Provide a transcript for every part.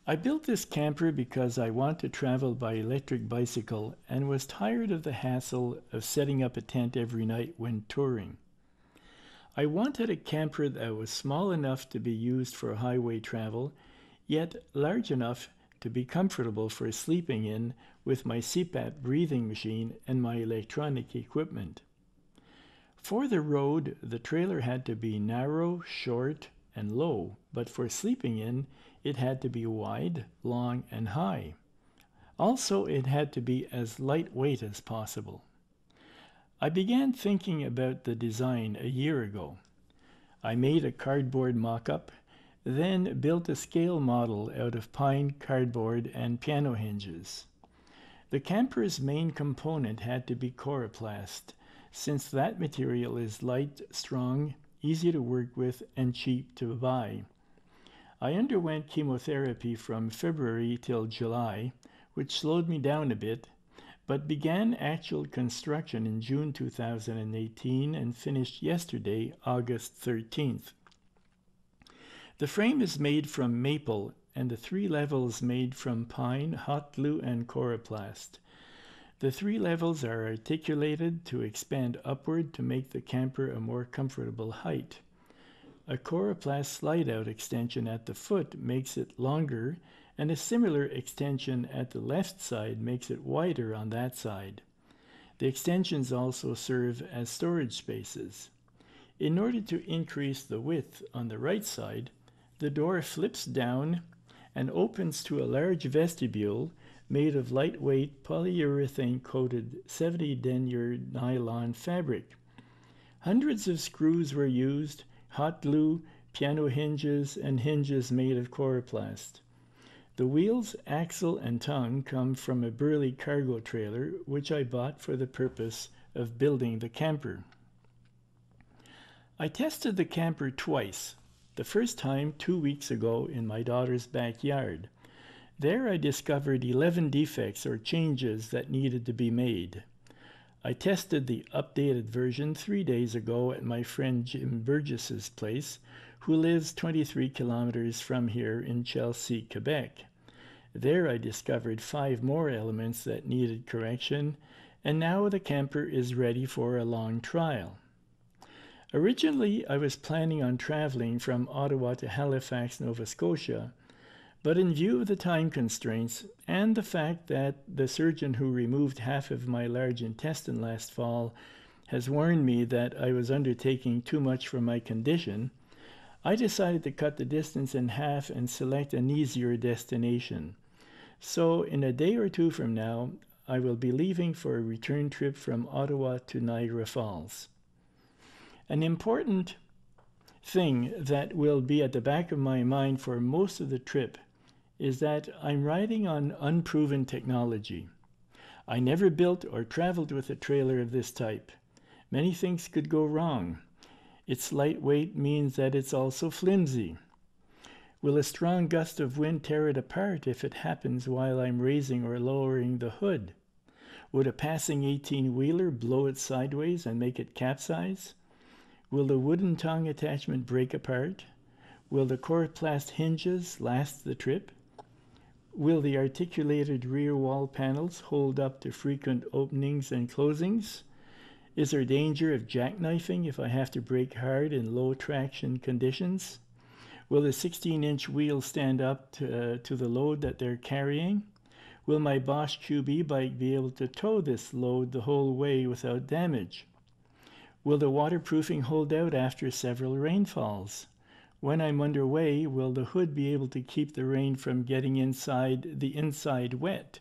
I built this camper because I want to travel by electric bicycle and was tired of the hassle of setting up a tent every night when touring. I wanted a camper that was small enough to be used for highway travel, yet large enough to be comfortable for sleeping in with my CPAP breathing machine and my electronic equipment. For the road, the trailer had to be narrow, short, and low, but for sleeping in, it had to be wide, long, and high. Also, it had to be as lightweight as possible. I began thinking about the design a year ago. I made a cardboard mock-up, then built a scale model out of pine cardboard and piano hinges. The camper's main component had to be coroplast, since that material is light, strong, easy to work with, and cheap to buy. I underwent chemotherapy from February till July, which slowed me down a bit, but began actual construction in June 2018 and finished yesterday, August 13th. The frame is made from maple and the 3 levels made from pine, hot glue, and coroplast. The 3 levels are articulated to expand upward to make the camper a more comfortable height. A coroplast slide-out extension at the foot makes it longer, and a similar extension at the left side makes it wider on that side. The extensions also serve as storage spaces. In order to increase the width on the right side, the door flips down and opens to a large vestibule made of lightweight polyurethane-coated 70 denier nylon fabric. Hundreds of screws were used, hot glue, piano hinges, and hinges made of coroplast. The wheels, axle, and tongue come from a Bériault cargo trailer, which I bought for the purpose of building the camper. I tested the camper twice. The first time 2 weeks ago in my daughter's backyard. There I discovered 11 defects or changes that needed to be made. I tested the updated version 3 days ago at my friend Jim Burgess's place, who lives 23 kilometers from here in Chelsea, Quebec. There I discovered 5 more elements that needed correction, and now the camper is ready for a long trial. Originally, I was planning on traveling from Ottawa to Halifax, Nova Scotia, but in view of the time constraints and the fact that the surgeon who removed half of my large intestine last fall has warned me that I was undertaking too much for my condition, I decided to cut the distance in half and select an easier destination. So in a day or two from now, I will be leaving for a return trip from Ottawa to Niagara Falls. An important thing that will be at the back of my mind for most of the trip is that I'm riding on unproven technology. I never built or traveled with a trailer of this type. Many things could go wrong. Its lightweight means that it's also flimsy. Will a strong gust of wind tear it apart if it happens while I'm raising or lowering the hood? Would a passing 18-wheeler blow it sideways and make it capsize? Will the wooden tongue attachment break apart? Will the coroplast hinges last the trip? Will the articulated rear wall panels hold up to frequent openings and closings? Is there danger of jackknifing if I have to brake hard in low traction conditions? Will the 16-inch wheels stand up to the load that they're carrying? Will my Bosch QB bike be able to tow this load the whole way without damage? Will the waterproofing hold out after several rainfalls? When I'm underway, will the hood be able to keep the rain from getting the inside wet?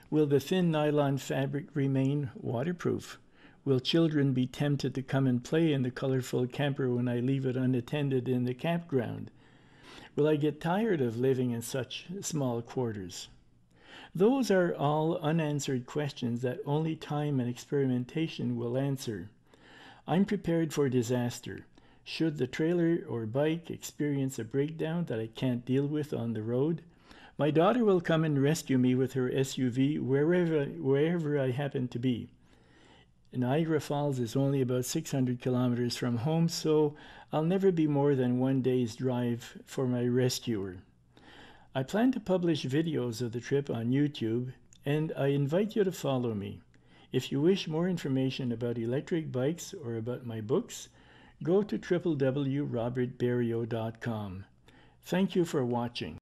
Will the thin nylon fabric remain waterproof? Will children be tempted to come and play in the colorful camper when I leave it unattended in the campground? Will I get tired of living in such small quarters? Those are all unanswered questions that only time and experimentation will answer. I'm prepared for disaster. Should the trailer or bike experience a breakdown that I can't deal with on the road, my daughter will come and rescue me with her SUV wherever I happen to be. Niagara Falls is only about 600 kilometers from home, so I'll never be more than 1 day's drive for my rescuer. I plan to publish videos of the trip on YouTube, and I invite you to follow me. If you wish more information about electric bikes or about my books, go to www.robertberiault.com. Thank you for watching.